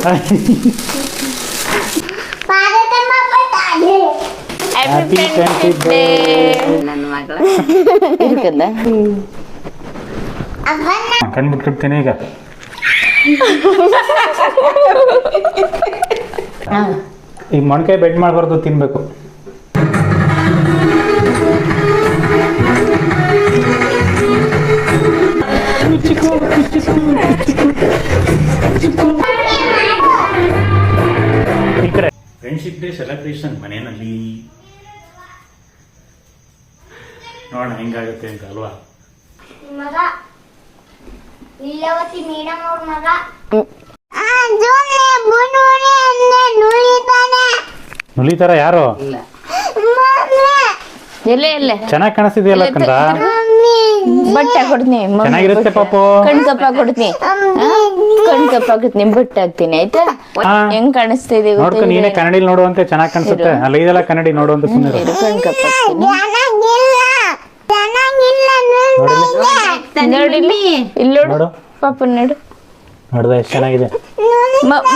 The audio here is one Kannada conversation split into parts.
ಹ್ಯಾಪಿ ಫ್ರೆಂಡ್ಶಿಪ್ ಡೇ ನನ್ನ ಮಗಳ ಇರ್ಕಲ್ಲ ಕಣ್ಬಿಟ್ಬಿಡ್ತೀನಿ ಈಗ. ಈಗ ಮೊಣಕಾಯಿ ಬೆಡ್ ಮಾಡಬಾರ್ದು, ತಿನ್ಬೇಕು. ಫ್ರೆಂಡ್ಶಿಪ್ ಡೇ ಸೆಲೆಬ್ರೇಷನ್ ಮನೆಯಲ್ಲಿ ನೋಡೋಣ ಹೆಂಗಾಗುತ್ತೆ ಅಂತ ಅಲ್ವಾ. ಮಗ ಲೀಲಾವತಿ ಮೇಡಮ್ ಅವ್ರ ಮಗ ನುಲಿತಾರ ಯಾರು? ಎಲ್ಲೇ ಎಲ್ಲೇ ಚೆನ್ನಾಗಿ ಕಾಣಿಸ್ತಿದೆಯಲ್ಲ ಕಂದ. ಬಟ್ಟೆ ಕೊಡ್ತೀನಿ, ಚೆನ್ನಾಗಿರುತ್ತೆ ಪಾಪು. ಕಣ್ಕಪ್ಪ ಕೊಡ್ತೀನಿ, ಕಣ್ಕಪ್ಪ ಕೊಡ್ತೀನಿ, ಬಟ್ಟೆ ಹಾಕ್ತೀನಿ ಆಯ್ತಾ. ಹೆಂಗ್ ಕಾಣಿಸ್ತಾ ಇದೆ ನೋಡ್ಕೊ, ನೀನೇ ಕನ್ನಡಿ ನೋಡುವಂತೆ ಚೆನ್ನಾಗಿ ಕಾಣಿಸುತ್ತೆ. ಅಲ್ಲ ಇದೆಲ್ಲ ಕನ್ನಡಿ ನೋಡುವಂತ ಸುಮ್ಮನೆ ಕಣ್ಕಪ್ಪ ನೋಡಿ, ಇಲ್ಲಿ ನೋಡು ಪಾಪ, ನೋಡು ನೋಡ್ದ ಎಷ್ಟು ಚೆನ್ನಾಗಿದೆ.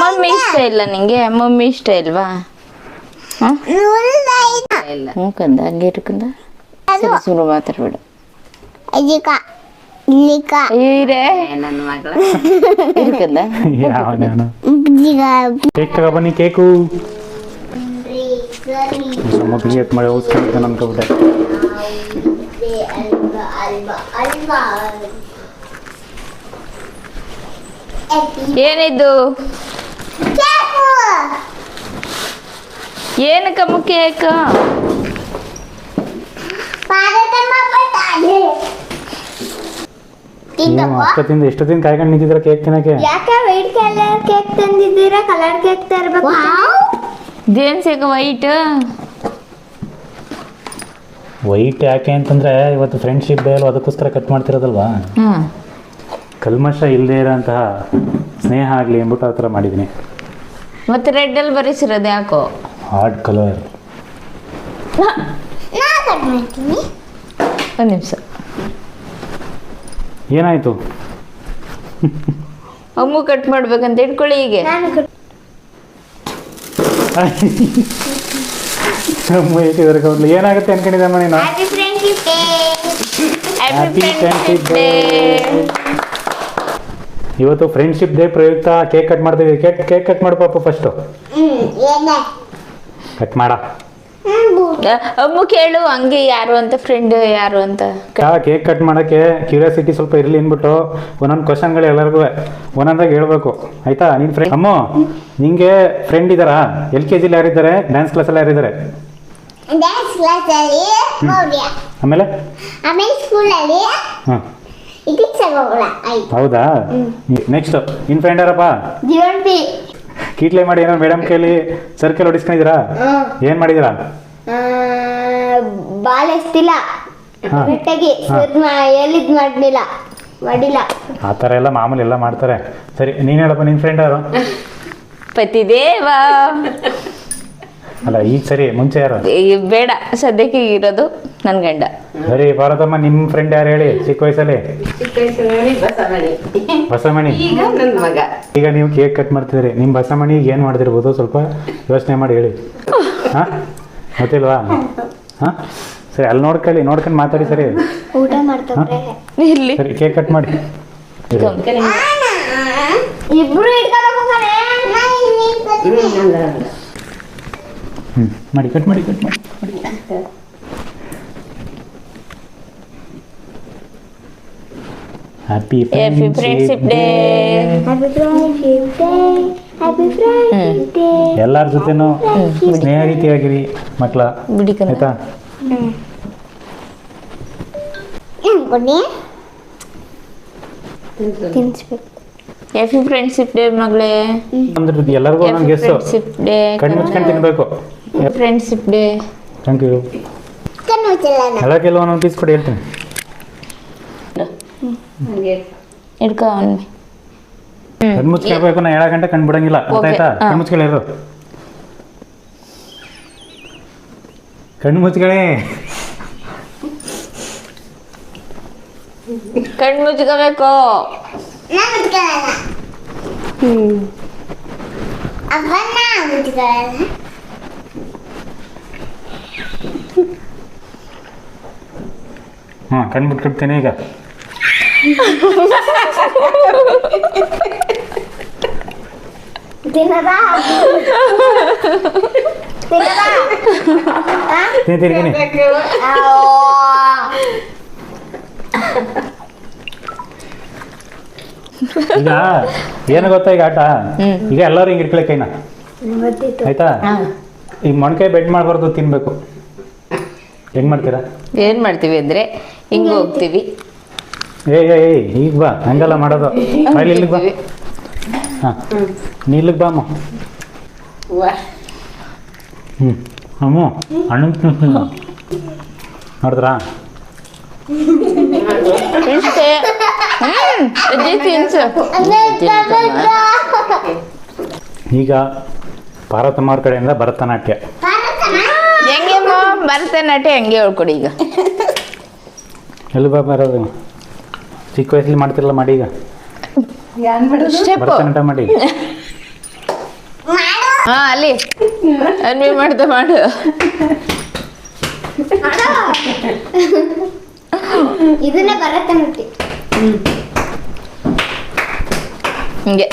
ಮಮ್ಮಿ ಇಷ್ಟ ಇಲ್ಲ ನಿಂಗೆ? ಮಮ್ಮಿ ಇಷ್ಟ ಇಲ್ವಾ? ಹ್ಞೂ ಕಂದ, ಹಂಗೆ ಇಟ್ಕಂದ. ಸರಿ ಸುಮ್ಮನೆ ಮಾತಾಡ್ಬೇಡ. ಈರೇ ನನ್ನ ಮಗಳ ಇರ್ಕಲ್ಲ. ಕೇಕ್ ತಗೊಬನ್ನಿ, ಕೇಕು ಮಗುಗೆ ಎತ್ ಮಾಡಿ ಓದಿಸ್ಕೊಂಡಿದ್ದೆ ಅನ್ಕೊಬಿಟ್ಟೆ. ಏನಿದು? ಏನಕ್ಕಮ್ಮ ಕೇಕ್? ಅಷ್ಟೊತ್ತಿಂದ ಎಷ್ಟೊತ್ತಿಂದ ಕಾಯ್ಕೊಂಡು ನಿಂತಿದ್ರ ಕೇಕ್ ತಿನ್ನಕ್ಕೆ? ಯಾಕೆ ವೈಟ್ ಕಲರ್ ಕೇಕ್ ತಂದಿದ್ದೀರಾ? ಕಲರ್ ಕೇಕ್ ತರಬೇಕು. ದೇನ್ ಸೇಕ ವೈಟ್ ವೈಟ್ ಯಾಕೆ ಅಂತಂದ್ರೆ ಇವತ್ತು ಫ್ರೆಂಡ್ಶಿಪ್ ಡೇ ಅಲ್ವಾ, ಅದಕ್ಕೋಸ್ಕರ ಕಟ್ ಮಾಡ್ತಿರೋದಲ್ವಾ. ಕಲ್ಮಶ ಇಲ್ಲದೆ ಇರೋಂತಹ ಸ್ನೇಹ ಆಗಲಿ ಅಂದ್ಬಿಟ್ಟು ಆ ಥರ ಮಾಡಿದ್ದೀನಿ. ಮತ್ತೆ ರೆಡ್ ಅಲ್ಲಿ ಬರೆಸಿರೋದು ಯಾಕೋ? Hard colour. ಒಂದು ನಿಮಿಷ, ಏನಾಯ್ತು? ಅಮ್ಮು ಕಟ್ ಮಾಡ್ಬೇಕಂತ ಇಟ್ಕೊಳ್ಳಿ. ಹೀಗೆ ಏನಾಗುತ್ತೆ ಅನ್ಕೊಂಡಿದ್ದಮ್ಮ ನೀನು? Happy friendship day. ಇವತ್ತು ಫ್ರೆಂಡ್ಶಿಪ್ ಡೇ ಪ್ರಯುಕ್ತ ಕೇಕ್ ಕಟ್ ಮಾಡ್ತೀವಿ. ಕೇಕ್ ಕಟ್ ಮಾಡು ಪಾಪ ಫಸ್ಟು. ಕಟ್ ಮಾಡ. ಅಮ್ಮು ಕೇಳು ಹಂಗೆ ಯಾರು ಅಂತ, ಫ್ರೆಂಡ್ ಯಾರು ಅಂತ. ಕೇಕ್ ಕಟ್ ಮಾಡೋಕ್ಕೆ ಕ್ಯೂರಿಯಾಸಿಟಿ ಸ್ವಲ್ಪ ಇರಲಿ ಅಂದ್ಬಿಟ್ಟು ಒಂದೊಂದು ಕ್ವಶನ್ಗಳು ಎಲ್ಲರಿಗೂ ಒಂದೊಂದಾಗಿ ಹೇಳ್ಬೇಕು ಆಯ್ತಾ. ನಿನ್ನ ಫ್ರೆಂಡ್ ಅಮ್ಮು, ನಿಂಗೆ ಫ್ರೆಂಡ್ ಇದ್ದಾರಾ? LKG ಯಾರಿದ್ದಾರೆ? ಡ್ಯಾನ್ಸ್ ಕ್ಲಾಸಲ್ಲಿ ಯಾರಿದ್ದಾರೆ? ಆಮೇಲೆ ಸ್ಕೂಲಲ್ಲಿ ಹಾಂ, ಹೌದಾ? ನೆಕ್ಸ್ಟ್ ನಿನ್ನ ಫ್ರೆಂಡ್ ಯಾರಪ್ಪ? ಕೀಟ್ಲೆ ಮಾಡಿ ಏನೋ ಮೇಡಮ್ ಕೈಲಿ ಸರ್ಕಲ್ ಹೊಡಿಸ್ಕೊಂಡಿದ್ದೀರಾ? ಏನು ಮಾಡಿದ್ದೀರಾ? ಬಾಲ್ ಎಷ್ಟಿಲ್ಲ, ಎಲ್ಲಿದ್ ಮಾಡಿಲ್ಲ. ಆ ಥರ ಎಲ್ಲ ಮಾಮೂಲಿ ಎಲ್ಲ ಮಾಡ್ತಾರೆ. ಸರಿ, ನೀನು ಹೇಳಪ್ಪ, ನಿನ್ನ ಫ್ರೆಂಡ್ ಯಾರು? ಪತಿದೇವ. ಅಲ್ಲ ಈಗ ಸರಿ, ಮುಂಚೆ ಯಾರು? ಬೇಡ, ಸದ್ಯಕ್ಕೆ ಇರೋದು ನನ್ನ ಗಂಡ. ಸರಿ ಭಾರತಮ್ಮ, ನಿಮ್ಮ ಫ್ರೆಂಡ್ ಯಾರು ಹೇಳಿ? ಚಿಕ್ಕ ವಯಸ್ಸಲ್ಲಿ ಬಸಮಣಿ. ಈಗ ನೀವು ಕೇಕ್ ಕಟ್ ಮಾಡ್ತಿದ್ರಿ, ನಿಮ್ಮ ಬಸಮಣಿ ಏನು ಮಾಡ್ತಿರ್ಬೋದು? ಸ್ವಲ್ಪ ಯೋಚನೆ ಮಾಡಿ ಹೇಳಿ. ಹಾಂ, ಗೊತ್ತಿಲ್ವಾ? ಹಾಂ, ಸರಿ, ಅಲ್ಲಿ ನೋಡ್ಕೊಂಡು ಮಾತಾಡಿ. ಸರಿ, ಊಟ ಮಾಡ್ತಾರೆ. ಸರಿ, ಕೇಕ್ ಕಟ್ ಮಾಡಿ. ಇಬ್ರು ಮಾಡಿ, ಕಟ್ ಮಾಡಿ. Happy friendship day. ಎಲ್ಲರ ಜೊತೆನೂ ಸ್ನೇಹ ರೀತಿಯಾಗಿರಿ ಮಕ್ಕಳ, ಆಯ್ತಾ? ಹ್ಯಾಪಿ ಫ್ರೆಂಡ್ಶಿಪ್ ಡೇ ಮಗಳೇ. ಎಲ್ಲರಿಗೂ ಒಂದೊಂದು ಗೆಸ್ಸು. ಕಣ್ಣು ಮುಚ್ಕೊಂಡು ತಿನ್ಬೇಕು. Friendship day. Thank you. ಎಲ್ಲಕ್ಕೆಲ್ಲ ಒಂದೊಂದು ಪೀಸ್ ಕೊಡಿ, ಹೇಳ್ತೀನಿ. ಇಡ್ಕೊ ಅವನ್ಗೆ. ಕಣ್ಣು ಮುಚ್ಕೊಳ್ಬೇಕು, ನಾ 7 ಗಂಟೆ ಕಣ್ಣು ಬಿಡಂಗಿಲ್ಲ, ಗೊತ್ತಾಯ್ತಾ? ಕಣ್ಣು ಮುಚ್ಕೊಳ್ಳಿ, ಕಣ್ಣು ಮುಚ್ಕೊಳ್ಳಿ. ಕಣ್ಣು ಮುಚ್ಕೋಬೇಕು. ಅವನ್ನ ಮುಚ್ಚಿಕೊಳ್ಳೋಣ. ಹಾಂ ಕಣ್ಣು ಬಿಟ್ಬಿಡ್ತೀನಿ ಈಗ. ತಿನ್ನದ ತಿಂತೀನಿ ಈಗ ಏನು ಗೊತ್ತಾ ಈಗ ಆಟ, ಈಗ ಎಲ್ಲರೂ ಹಿಂಗೆ ಇಟ್ಕೊಳ್ಳಿ ಕೈನ, ಆಯ್ತಾ? ಈಗ ಮೊಣಕಾಯಿ ಬೆಡ್ ಮಾಡಬಾರ್ದು, ತಿನ್ಬೇಕು. ಹೆಂಗ್ ಮಾಡ್ತೀರಾ? ಏನ್ ಮಾಡ್ತೀವಿ ಅಂದ್ರೆ ಹಿಂಗ್ ಹೋಗ್ತೀವಿ. ಏಯ್ ಈಗ ಬಾ, ಹಂಗಲ್ಲ ಮಾಡೋದು. ಫೈಲ್ ಇಲ್ಲಿಗೆ ಬಾ. ಹಾಂ ನೀ ಇಲ್ಲಿಗೆ ಬಾ ಅಮ್ಮ. ಅಮ್ಮ ಅಣ್ಣ ನೋಡಿದ್ರಾ? ಇಷ್ಟೇ. ಅಜ್ಜಿ ತಿನ್ಸು. ಈಗ ಪಾರ್ವತಮ್ಮ ಅವ್ರ ಕಡೆಯಿಂದ ಭರತನಾಟ್ಯ. ಹೆಂಗೆಮ್ಮ ಭರತನಾಟ್ಯ ಹೆಂಗೆ ಹೇಳ್ಕೊಡಿ ಈಗ. ಎಲ್ಲಿ ಬಾ ಬರೋದು? ಚಿಕ್ಕ ವಯಸ್ಸಲ್ಲಿ ಮಾಡ್ತಿರಲ್ಲ, ಮಾಡಿ ಈಗ ಭರತನಾಟ್ಯ ಮಾಡಿ. ಹಾ ಅಲ್ಲಿ ಅನ್ವಿ ಮಾಡ್ತಾ ಮಾಡು. ಇದನ್ನ ಭರತನಾಟ್ಯ ಹಿಂಗೆ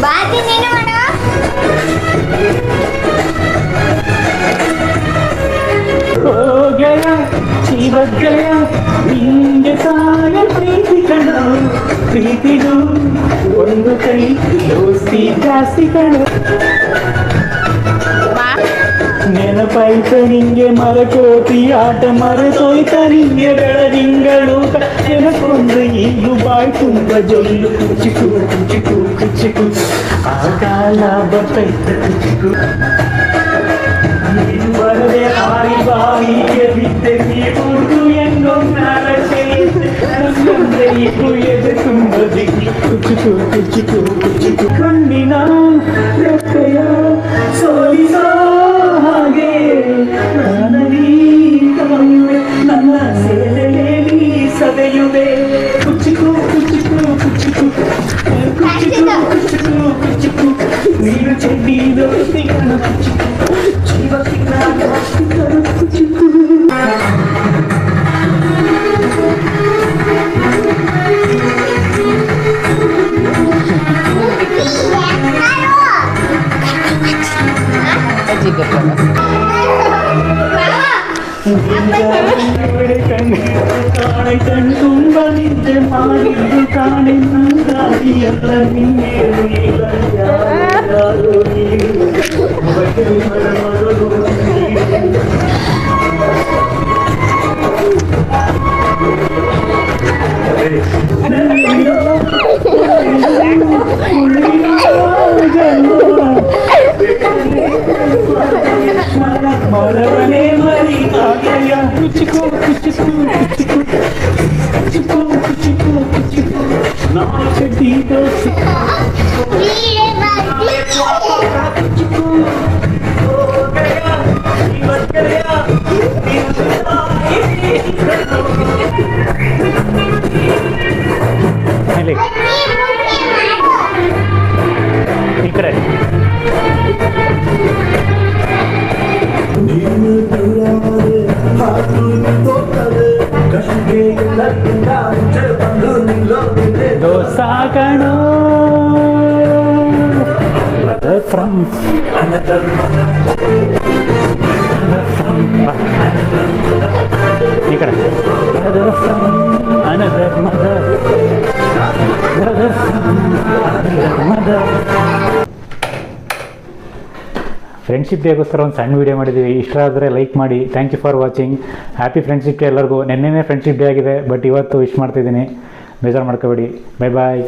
ಬಾತಿ ನೀನು ಮಾಡು. ನಿಂಗೆ ಸಾಯ ಪ್ರೀತಿ ಕಣ, ಪ್ರೀತಿಗೂ ಒಂದು ಕೈ ದೋಸ್ತಿ ಜಾಸ್ತಿ ಕಣ. ನೆನಪಾಯ್ತ ನಿಂಗೆ ಮರಕೋತಿ ಆಟ, ಮರೆತೋಯ್ತ ನಿಂಗೆ ಬೆಳದಿಂಗಳು. ನೆನಕೊಂಡ್ರೆ ಈಗಲೂ ಬಾಯ್ ತುಂಬ ಜೊಲ್ಲು. ಕುಚಿಕು ಕುಚಿಕು ಕುಚಿಕು ಆ ಕಾಲ ಬರ್ತೈತ ಕುಚಿಕು. ಬರದೆ ಹಾರಿ ಬಾಯಿಗೆ ಬಿದ್ದೆ ನೀ ಹುಡುಗು ಎಂಗೋ ಮ್ಯಾಲ ಸೇರಿದ್ರೆ ಈಗಲೂ ಎದೆ ತುಂಬ ದಿಗ್ಲು. ಕುಚಿಕು ಕುಚಿಕು ಕುಚಿಕು ಕಣ್ಣಿನ ರೆಪ್ಪೆಯ ಸೋಲಿಸೋ ಹಾಗೆ ನನಗೀ ಕಾಯುವೆ, ನನ್ನ ಸೇಲೆಯಲ್ಲಿ ಸವೆಯುವೆ. ಕುಚಿಕು ಕುಚಿಕು ಕುಚಿಕು ಕುಚಿಕು ಕುಚಿಕು ಕುಚಿಕು ನೀರು ಚೆಡ್ಡಿ ದೋಸ್ತಿ ಕಣ. ಕುಚಿಕು ಜೀವಕ್ಕೆ ನಾನು ಕುಚಿಕು. ಅಜ್ಜಿಗೆ ಕಣ್ ತುಂಬ ನಿದ್ದೆ ಮಾಡಿದ್ದು ಕಾಣೆ ನಂಗಾಗಿ ಎಲ್ಲ ನಿನ್ನೆ ಮರವನೇ ಮರಿ ಆಗೆಯ. ಕುಚಿಕು ಕುಚಿಕು ಕುಚಿಕು ಕುಚಿಕು ಕುಚಿಕು ಕುಚಿಕು ನಾಯಿ ಚಡ್ಡಿ ದೋಸ್ತಿ ಕುಚಿಕು. ಈ ಕಡೆ ದೋಸಾ ಕಣೋ ಫ್ರಮ್ ಈ ಕಡೆ ಅನದರ್ ಮದರ್ ಮದರ್. ಫ್ರೆಂಡ್ಶಿಪ್ ಡೇಗೋಸ್ಕರ ಒಂದು ಸಣ್ಣ ವೀಡಿಯೋ ಮಾಡಿದ್ದೀವಿ. ಇಷ್ಟ ಆದರೆ ಲೈಕ್ ಮಾಡಿ. Thank you for watching. Happy friendship day ಎಲ್ಲರಿಗೂ. ನೆನ್ನೆನೇ ಫ್ರೆಂಡ್ಶಿಪ್ ಡೇ ಆಗಿದೆ, ಬಟ್ ಇವತ್ತು ವಿಶ್ ಮಾಡ್ತಿದ್ದೀನಿ, ಬೇಜಾರು ಮಾಡ್ಕೋಬೇಡಿ. ಬೈ ಬಾಯ್.